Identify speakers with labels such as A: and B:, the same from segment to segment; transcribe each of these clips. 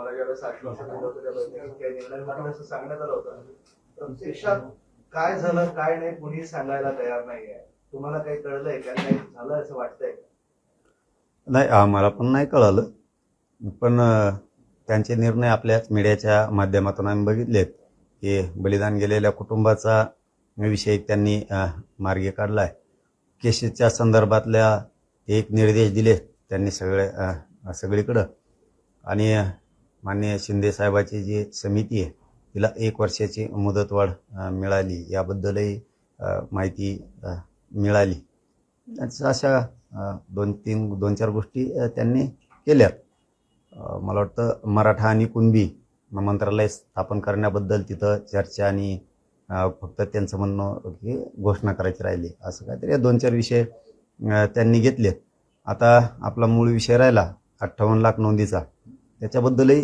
A: तुम्हाला ज्यावेळेस आश्वासन दिलं होतं त्या बैठकीत काही निर्णय होतील असं सांगण्यात आलं होतं. प्रत्यक्षात काय झालं काय नाही कुणी सांगायला तयार नाहीये. तुम्हाला काही कळलंय का, काही झालं असं वाटतंय?
B: नाही, आम्हाला पण नाही कळालं, पण त्यांचे निर्णय आपल्याच मीडियाच्या माध्यमातून आम्ही बघितलेत की बलिदान गेलेल्या कुटुंबाचा विषय त्यांनी मार्गी काढला आहे. केसेसच्या संदर्भातल्या एक निर्देश दिले त्यांनी सगळीकडं. आणि माननीय शिंदे साहेबाची जी समिती आहे तिला 1 वर्षाची मुदतवाढ मिळाली याबद्दलही माहिती मिळाली. अशा 2-4 गोष्टी त्यांनी केल्यात. मला वाटतं मराठा आणि कुणबी मंत्रालय स्थापन करण्याबद्दल तिथं चर्चा आणि फक्त त्यांचं म्हणणं की घोषणा करायची राहिली असं काहीतरी 2-4 विषय त्यांनी घेतलेत. आता आपला मूळ विषय राहिला 58 लाख नोंदीचा. त्याच्याबद्दलही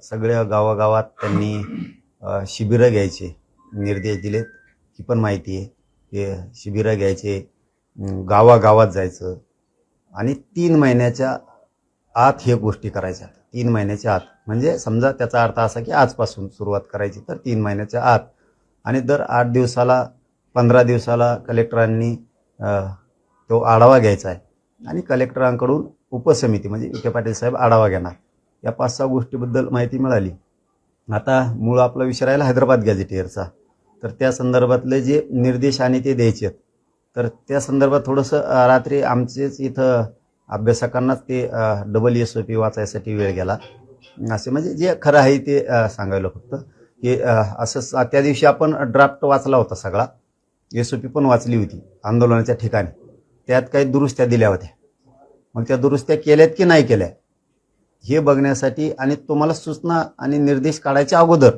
B: सगळ्या गावागावात त्यांनी शिबिरं घ्यायचे निर्देश दिलेत. ही पण माहिती आहे की शिबिरं घ्यायचे, गावागावात जायचं आणि 3 महिन्याच्या आत हे गोष्टी करायच्या. 3 महिन्याच्या आत म्हणजे समजा त्याचा अर्थ असा की आजपासून सुरुवात करायची तर 3 महिन्याच्या आत. आणि दर 8 दिवसाला 15 दिवसाला कलेक्टरांनी तो आढावा घ्यायचा आहे आणि कलेक्टरांकडून उपसमिती म्हणजे विखे पाटील साहेब आढावा घेणार. या 5-6 गोष्टीबद्दल माहिती मिळाली. आता मूळ आपला विषय राहिला हैदराबाद गॅझेटियरचा. तर त्या संदर्भातले जे निर्देश आणि ते द्यायचे तर त्या संदर्भात थोडंसं रात्री आमचेच इथं अभ्यासकांनाच ते डबल SOP वाचायसाठी वेळ गेला. असे म्हणजे जे खरं आहे ते सांगायला फक्त की असं त्या दिवशी आपण ड्राफ्ट वाचला होता सगळा. SOP पण वाचली होती आंदोलनाच्या ठिकाणी. त्यात काही दुरुस्त्या दिल्या होत्या. मग त्या दुरुस्त्या केल्यात की नाही केल्या हे बघण्यासाठी आणि तुम्हाला सूचना आणि निर्देश काढायच्या अगोदर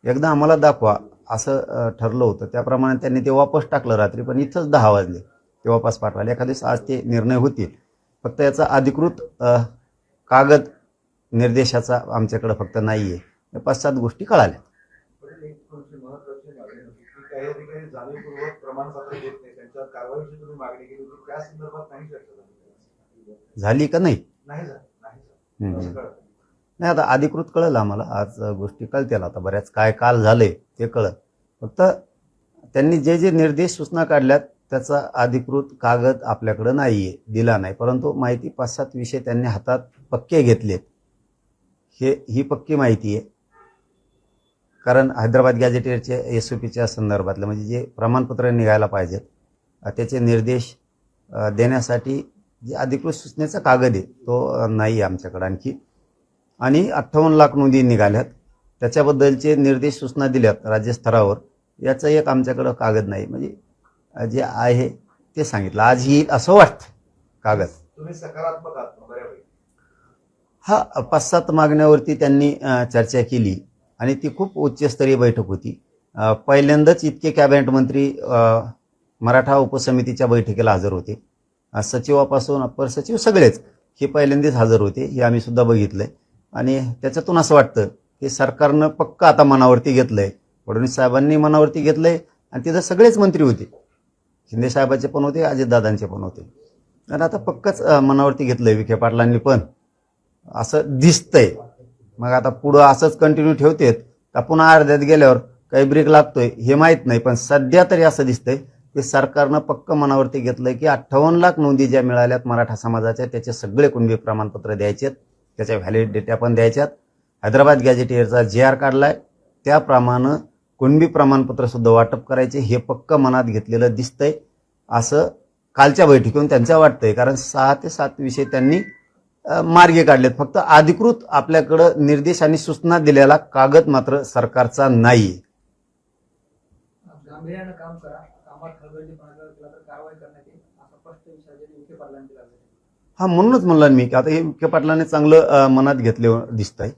B: एकदा आम्हाला दाखवा असं ठरलं होतं. त्याप्रमाणे त्यांनी ते वापस टाकलं रात्री. पण इथंच 10 वाजले ते वापस पाठवायला. एखाद्या दिवस आज ते निर्णय होतील. फक्त याचा अधिकृत कागद निर्देशाचा आमच्याकडे फक्त नाही आहे. 5-7 गोष्टी कळाल्या.
A: काही अधिकारी जाणीवपूर्वक प्रमाणपत्र देत नाही, त्यांच्यावर कारवाईची तुम्ही मागणी केली होती, त्या संदर्भात नाही चर्चा
B: झाली का नाही?
A: नाही.
B: नाही, आता अधिकृत कळलं आम्हाला. आज गोष्टी कळतील. आता बऱ्याच काय काल झालंय ते कळलं. फक्त त्यांनी जे जे निर्देश सूचना काढल्यात त्याचा अधिकृत कागद आपल्याकडे नाही आहे, दिला नाही. परंतु माहिती 5-7 विषय त्यांनी हातात पक्के घेतलेत. ही पक्की माहिती आहे. कारण हैदराबाद गॅझेटियरच्या SOPच्या संदर्भातलं म्हणजे जे प्रमाणपत्र निघायला पाहिजेत त्याचे निर्देश देण्यासाठी जे अधिकृत सूचनेचा कागद आहे तो नाही आहे आमच्याकडे आणखी. आणि 58 लाख नोंदी निघाल्यात त्याच्याबद्दलचे निर्देश सूचना दिल्यात राज्यस्तरावर. याचा एक आमच्याकडं कागद नाही. म्हणजे जे आहे ते सांगितलं. आज येईल असं वाटतं कागद.
A: तुम्ही सकारात्मक आहात बऱ्यापैकी.
B: हा, 5-7 मागण्यावरती त्यांनी चर्चा केली आणि ती खूप उच्चस्तरीय बैठक होती. पहिल्यांदाच इतके कॅबिनेट मंत्री मराठा उपसमितीच्या बैठकीला हजर होते. सचिवापासून अप्पर सचिव सगळेच हे पहिल्यांदाच हजर होते. हे आम्ही सुद्धा बघितलंय. आणि त्याच्यातून असं वाटतं की सरकारनं पक्का आता मनावरती घेतलंय. फडणवीस साहेबांनी मनावरती घेतलंय आणि तिथं सगळेच मंत्री होते. शिंदे साहेबांचे पण होते, अजितदादांचे पण होते. आणि आता पक्कच मनावरती घेतलंय विखे पाटलांनी पण असं दिसतंय. मग आता पुढं असंच कंटिन्यू ठेवतेत का पुन्हा अर्ध्यात गेल्यावर काही ब्रेक लागतोय हे माहीत नाही. पण सध्या तरी असं दिसतंय की सरकारनं पक्क मनावरती घेतलंय की 58 लाख नोंदी ज्या मिळाल्यात मराठा समाजाच्या त्याचे सगळे कुणबी प्रमाणपत्र द्यायचेत. त्याच्या व्हॅलिडिटी पण द्यायच्यात. हैदराबाद गॅझेटियरचा JR काढलाय त्याप्रमाणे कुणबी प्रमाणपत्र सुद्धा वाटप करायचे हे पक्क मनात घेतलेलं दिसतंय असं कालच्या बैठकीतून त्यांच्या वाटतंय. कारण 6 ते 7 विषय त्यांनी मार्गे काढलेत. फक्त अधिकृत आपल्याकडं निर्देश आणि सूचना दिलेला कागद मात्र सरकारचा नाही.
C: गांभीर्यानं काम करा, कामात हलगर्जीपणा केला तर कारवाई करण्यात येईल असा स्पष्ट इशारा विखे पाटलांनी दिला.
B: हा, म्हणूनच म्हणलं मी की आता हे विखे पाटलांनी चांगलं मनात घेतले दिसतंय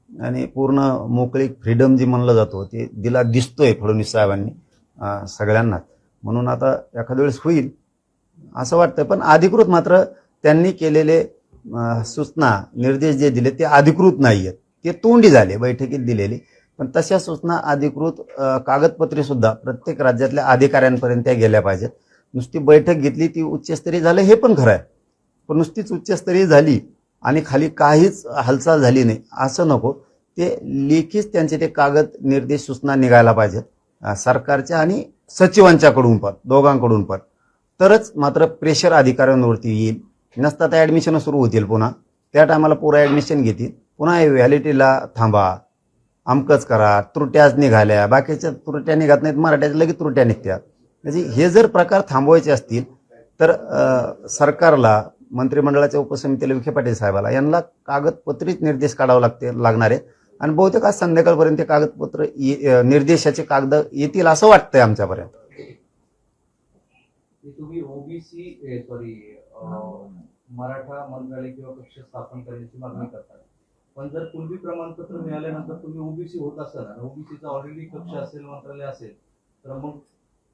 B: आणि पूर्ण मोकळीक फ्रीडम जी म्हणलं जातो ते दिला दिसतोय फडणवीस साहेबांनी सगळ्यांनाच. म्हणून आता एखाद्या वेळेस होईल असं वाटतंय. पण अधिकृत मात्र त्यांनी केलेले सूचना निर्देश जे दिले ते अधिकृत नाही आहेत. ते तोंडी झाले बैठकीत दिलेले. पण तशा सूचना अधिकृत कागदपत्रे सुद्धा प्रत्येक राज्यातल्या अधिकाऱ्यांपर्यंत त्या गेल्या पाहिजेत. नुसती बैठक घेतली ती उच्चस्तरीय झालं हे पण खरं आहे. पण नुसतीच उच्चस्तरीय झाली आणि खाली काहीच हालचाल झाली नाही असं नको. ते लेखीच त्यांचे ते कागद निर्देश सूचना निघायला पाहिजेत सरकारच्या आणि सचिवांच्याकडून पण, दोघांकडून पण. तरच मात्र प्रेशर अधिकाऱ्यांवरती येईल. नसता त्या ॲडमिशन सुरू होतील पुन्हा. त्या टायमाला पुरा ॲडमिशन घेतील, पुन्हा व्हॅलिटीला थांबा, अमकच करा, त्रुट्याच निघाल्या, बाकीच्या त्रुट्या निघत नाहीत, मराठ्याच्या लगेच त्रुट्या निघतात. म्हणजे हे जर प्रकार थांबवायचे असतील तर सरकारला, मंत्रिमंडळाच्या उपसमितीला, विखे पाटील साहेबाला यांना कागदपत्रीच निर्देश काढावे लागणार आहे. आणि बहुतेक आज संध्याकाळपर्यंत ते कागदपत्र निर्देशाचे कागद येतील असं वाटतंय आमच्यापर्यंत.
D: तुम्ही ओबीसी मराठा मंत्रालय किंवा कक्ष स्थापन करण्याची मागणी करतात, पण जर कुणबी प्रमाणपत्र मिळाल्यानंतर तुम्ही ओबीसी होत असाल आणि ओबीसीचा ऑलरेडी कक्ष असेल, मंत्रालय असेल, तर मग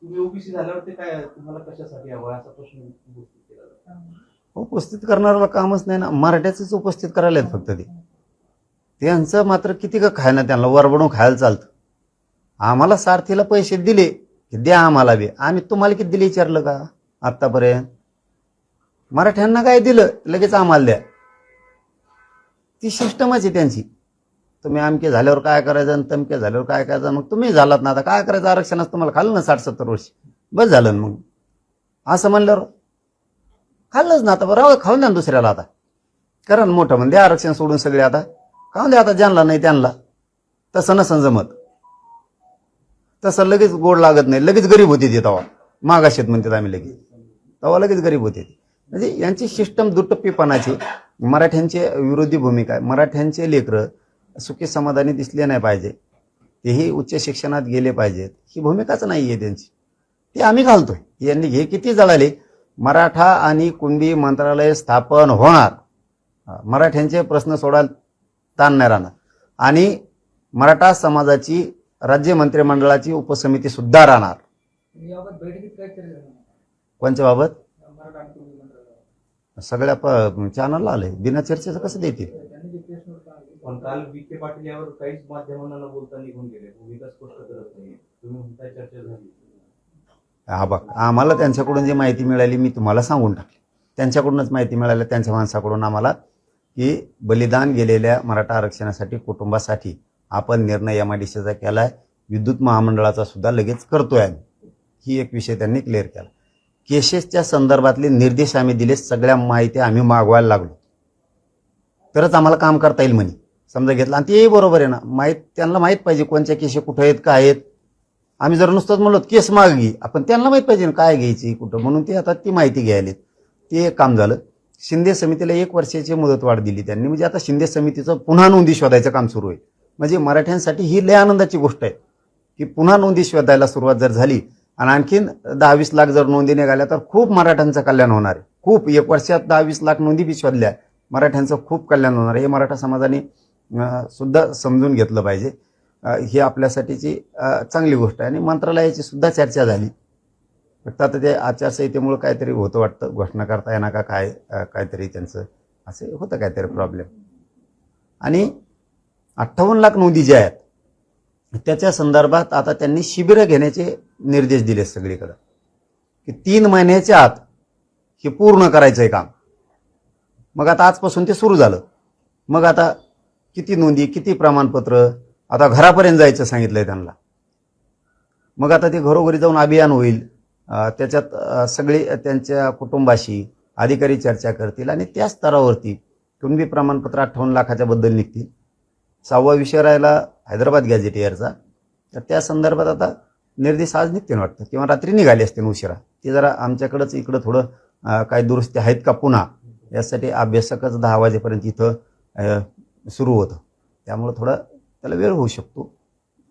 D: तुम्ही ओबीसी झाल्यावर ते काय तुम्हाला कशासाठी हवं असा प्रश्न उपस्थित केला जातो.
B: उपस्थित करणाऱ्याला कामच नाही ना, मराठ्याचंच उपस्थित करायला आहेत फक्त. त्यांचं मात्र किती का खाय ना, त्यांना वरबडून खायला चालतं. आम्हाला सारथीला पैसे दिले की द्या आम्हाला बी, आम्ही तुम्हाला किती दिले विचारलं का आत्तापर्यंत? मराठ्यांना काय दिलं लगेच आम्हाला द्या, ती सिस्टमच आहे त्यांची. तुम्ही आमके झाल्यावर काय करायचं आणि तमके झाल्यावर काय करायचं, मग तुम्ही झालात ना, आता काय करायचं, आरक्षणाचं तुम्हाला खाल्लं ना 60-70 वर्ष, बस झालं ना. मग असं म्हणल्यावर खाल्लंच ना, आता बरं खाऊन द्या ना दुसऱ्याला. आता करा ना मोठं म्हणजे आरक्षण सोडून सगळे आता खाऊन द्या, आता ज्यांना नाही त्यांना. तसं नसन जमत, तसं लगेच गोड लागत नाही, लगेच गरीब होती ती तेव्हा, मागाशीत म्हणतात आम्ही, लगेच तेव्हा लगेच गरीब होते. म्हणजे यांची सिस्टम दुटप्पीपणाची, मराठ्यांची विरोधी भूमिका आहे. मराठ्यांचे लेकरं सुखी समाधानी दिसले नाही पाहिजे, तेही उच्च शिक्षणात गेले पाहिजेत, ही भूमिकाच नाही आहे त्यांची. ती आम्ही घालतोय. यांनी हे किती जळाले, मराठा आणि कुणबी मंत्रालय स्थापन होणार, मराठ्यांचे प्रश्न सोडायला ताण नाही राहणार, आणि मराठा समाजाची राज्य मंत्रिमंडळाची उपसमिती सुद्धा राहणार.
C: याबाबत बैठकीत काय चर्चा झाली?
B: कोणत्या बाबत?
C: मराठा आणि कुणबी मंत्रालयावर.
B: सगळ्या चॅनलला आले, बिना चर्चेचं कसं देतील?
C: त्यांनी जे प्रेस नोट काढली,
D: पण काल विखे पाटील यावर काहीच माध्यमांना न बोलता निघून गेले, भूमिका स्पष्ट करत नाही. तुम्ही म्हणताय चर्चा झाली.
B: हा बघ, आम्हाला त्यांच्याकडून जी माहिती मिळाली मी तुम्हाला सांगून टाकली. त्यांच्याकडूनच माहिती मिळाली, त्यांच्या माणसाकडून आम्हाला, की बलिदान गेलेल्या मराठा आरक्षणासाठी, कुटुंबासाठी आपण निर्णय MIDCचा केला आहे, विद्युत महामंडळाचा सुद्धा लगेच करतोय आम्ही. ही एक विषय त्यांनी क्लिअर केला. केसेसच्या संदर्भातले निर्देश आम्ही दिले, सगळ्या माहिती आम्ही मागवायला लागलो, तरच आम्हाला काम करता येईल म्हणे. समजा घेतलं, आणि तेही बरोबर आहे ना, त्यांना माहीत पाहिजे कोणत्या केसेस कुठं आहेत, काय आहेत. आम्ही जर नुसतंच म्हणलो केस मागी, आपण त्यांना माहीत पाहिजे काय घ्यायची कुठं, म्हणून ते आता ती माहिती घ्यायला. ते एक काम झालं. शिंदे समितीला 1 वर्षाची मुदतवाढ दिली त्यांनी, म्हणजे आता शिंदे समितीचं पुन्हा नोंदी शोधायचं काम सुरू आहे. म्हणजे मराठ्यांसाठी ही लय आनंदाची गोष्ट आहे की पुन्हा नोंदी शोधायला सुरुवात जर झाली, आणि आणखीन 10-20 लाख जर नोंदी निघाल्या तर खूप मराठ्यांचं कल्याण होणार आहे. खूप, 1 वर्षात 10-20 लाख नोंदी बी शोधल्या, मराठ्यांचं खूप कल्याण होणार आहे. हे मराठा समाजाने सुद्धा समजून घेतलं पाहिजे. ही आपल्यासाठीची चांगली गोष्ट आहे. आणि मंत्रालयाची सुद्धा चर्चा झाली. फक्त आता ते आचारसंहितेमुळे काहीतरी होतं वाटतं, घोषणा करता येणार का काय, काहीतरी त्यांचं असं होतं काहीतरी प्रॉब्लेम. आणि 58 लाख नोंदी ज्या आहेत त्याच्या संदर्भात आता त्यांनी शिबिरं घेण्याचे निर्देश दिले सगळीकडे, की 3 महिन्याच्या आत हे पूर्ण करायचं आहे काम. मग आता आजपासून ते सुरू झालं. मग आता किती नोंदी, किती प्रमाणपत्र, आता घरापर्यंत जायचं सांगितलंय त्यांना. मग आता ते घरोघरी जाऊन अभियान होईल, त्याच्यात सगळे त्यांच्या कुटुंबाशी अधिकारी चर्चा करतील, आणि त्या स्तरावरती कुणबी प्रमाणपत्र 58 लाखाच्या बद्दल निघतील. 6वा विषय राहिला हैदराबाद गॅझेटियरचा, तर त्या संदर्भात आता निर्देश आज निघतील वाटतं, किंवा रात्री निघाले असतील उशिरा. ते जरा आमच्याकडंच इकडं थोडं काही दुरुस्ती आहेत का पुन्हा, यासाठी अभ्यासकच 10 वाजेपर्यंत इथं सुरू होतं, त्यामुळं थोडा त्याला वेळ होऊ शकतो,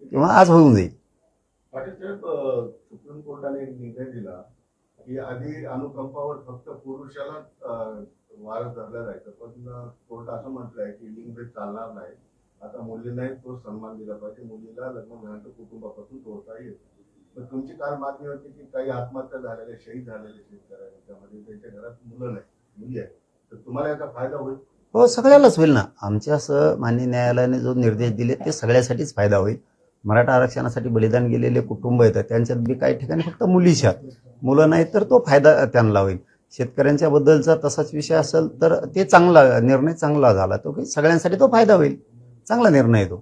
B: किंवा आज होऊन जाईल.
E: पाटील साहेब, सुप्रीम कोर्टाने एक निर्णय दिला की आधी अनुकंपावर फक्त पुरुषाला वारस धरला जायचं, पण कोर्ट असं म्हटलंय की लिंगभेद चालणार नाही. आता मुलींनाही तो सन्मान दिला पाहिजे, मुलीला लग्न झाल्यानंतर कुटुंबापासून तोडता येईल. पण तुमची काल मागणी होती की काही आत्महत्या झालेले, शहीद झालेले शेतकऱ्यांच्या, त्यामध्ये त्यांच्या घरात मुलं नाही, मुली आहेत, तर तुम्हाला याचा फायदा होईल?
B: हो, सगळ्यालाच होईल ना. आमच्या असं मान्य न्यायालयाने जो निर्देश दिले ते सगळ्यासाठीच फायदा होईल. मराठा आरक्षणासाठी बलिदान गेलेले कुटुंब येतात, त्यांच्यात बी काही ठिकाणी फक्त मुलीच्या मुलं नाही, तर तो फायदा त्यांना होईल. शेतकऱ्यांच्या बद्दलचा तसाच विषय असेल तर ते चांगला निर्णय चांगला झाला तो काही सगळ्यांसाठी तो फायदा होईल. चांगला निर्णय आहे तो.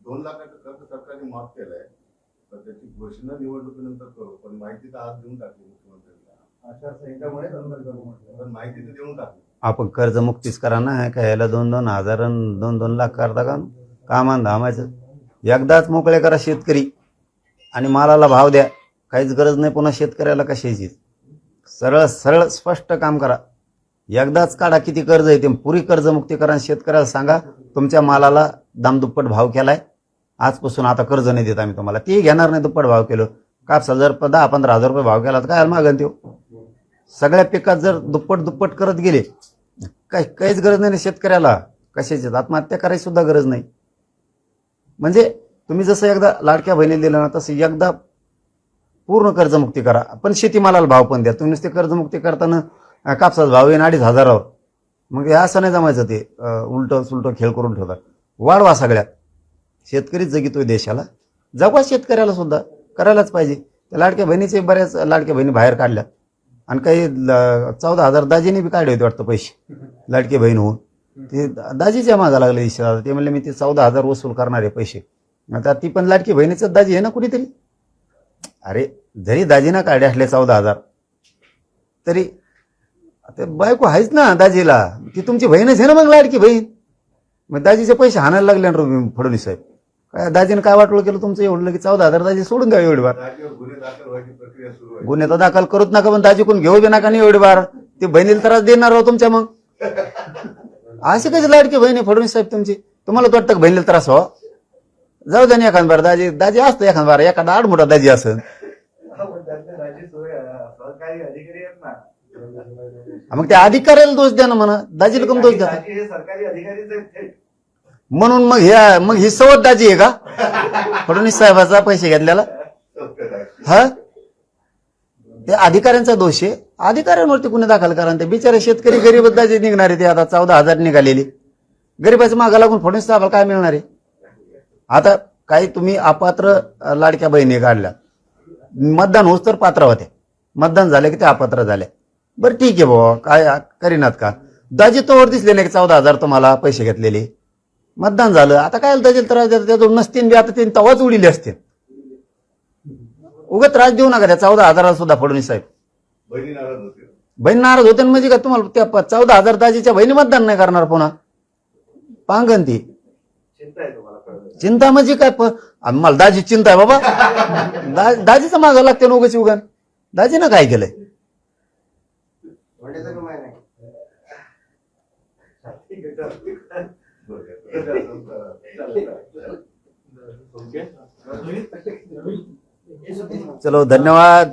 E: 2 लाखाचं खर्च सरकारने माफ केलाय, तर त्याची घोषणा निवडणुकीनंतर करू, पण माहिती तर आज देऊन टाकली मुख्यमंत्र्यांना.
A: आचारसंहितामुळे बंद करू म्हटलं.
E: पण माहिती तर देऊन टाकली.
B: आपण कर्जमुक्तीच करा ना, काय याला 2-2 हजार 2-2 लाख करता का कामान धामायचं. एकदाच मोकळे करा शेतकरी आणि मालाला भाव द्या. काहीच गरज नाही पुन्हा शेतकऱ्याला कशाची. सरळ सरळ स्पष्ट काम करा. एकदाच काढा किती कर्ज आहे ते, पुरी कर्जमुक्ती करा. शेतकऱ्याला सांगा तुमच्या मालाला दामदुप्पट भाव केलाय, आजपासून आता कर्ज नाही देत आम्ही तुम्हाला. ते घेणार नाही दुप्पट भाव केलं. कापसा जर 10-15 हजार रुपये भाव केला तर काय मागन त्यो. सगळ्या पिकात जर दुप्पट करत गेले काहीच गरज नाही शेतकऱ्याला कशाची. आत्महत्या करायची सुद्धा गरज नाही. म्हणजे तुम्ही जसं एकदा लाडक्या बहिणीला दिलं ना तसं एकदा पूर्ण कर्जमुक्ती करा, पण शेतीमालाला भाव पण द्या. तुम्ही नुसते कर्जमुक्ती करताना कापसाचा भाव येईन 2,500 मग हे असं नाही जमायचं. ते उलटं सुलटं खेळ करून ठेवतात. वाढवा सगळ्यात. शेतकरीच जगितोय देशाला, जगवा शेतकऱ्याला सुद्धा करायलाच पाहिजे. त्या लाडक्या बहिणीचे बऱ्याच लाडक्या बहिणी बाहेर काढल्यात आणि काही 14,000 दाजीने बी काढले होते वाटतं पैसे लाडकी बहीण होऊन. ते दाजीच्या मागा लागले दिसतात. ते म्हणले मी ते 14,000 वसूल करणारे पैसे. आता ती पण लाडकी बहिणीचं दाजी आहे ना कुणीतरी. अरे जरी दाजीना काढले असले 14,000 तरी ते बायको आहेच ना दाजीला, ती तुमची बहीणच आहे ना मग लाडकी बहीण. मग दाजीचे पैसे हाणायला लागले ना फडणवीस साहेब. काय दाजीने काय वाटलं केलं तुमचं एवढं की 14,000 दाजी सोडून द्या एवढी बार.
E: राज्यावर गुन्हे दाखल व्हायची प्रक्रिया सुरू आहे.
B: गुन्हे तर दाखल करूच नका, पण दाजी कोण घेऊ बी नका नाही एवढी बार. ते बहिणीला त्रास देणार आहो तुमच्या. मग अशी कशी लाडकी बहिणी फडणवीस साहेब तुमची. तुम्हाला वाटतं का बहिणीला त्रास हो. जाऊ द्या ना एखाद बार. दाजी असतो एखाद बार, एखादा आडमोठा दाजी असं.
A: सहकारी अधिकारी आहेत ना,
B: मग त्या अधिकाऱ्याला दोष द्या ना म्हणा. दाजीला कम दोष द्या.
A: हे सरकारी अधिकारीच आहेत थेट.
B: म्हणून मग ही सवत दाजी आहे का फडणवीस साहेबाचा पैसे घेतल्याला. हा ते अधिकाऱ्यांचा दोष आहे. अधिकाऱ्यांवरती गुन्हे दाखल करा. ते बिचारे शेतकरी गरीब दाजी निघणार आहे. ते आता 14,000 निघालेली गरीबाच्या मागा लागून फडणवीस साहेबाला काय मिळणार आहे. आता काही तुम्ही अपात्र लाडक्या बहिणी काढल्या, मतदान होच तर पात्र होत्या, मतदान झाले की ते अपात्र झाल्या. बरं ठीक आहे बाबा, काय करीनात का. दाजी तोवर दिसले नाही की 14,000 तुम्हाला पैसे घेतलेले. मतदान झालं आता काय दाजीला त्रास देतात. त्यातून नसतील बी आता ते तवाच उडीले असते. उगाच त्रास देऊ नका त्या 14,000 सुद्धा फडणवीस साहेब.
E: बहिणी नाराज होते.
B: बहीण नाराज होते म्हणजे का तुम्हाला त्या 14,000 दाजीच्या बहिणी मतदान नाही करणार पुन्हा. पांगन ती
A: चिंता आहे तुम्हाला कळलं.
B: चिंता म्हणजे काय मला दाजी चिंता आहे बाबा. दाजीचं मागं लागते उगाच उगान. दाजीनं काय केलंय.
A: ठीक आहे,
B: चलो धन्यवाद.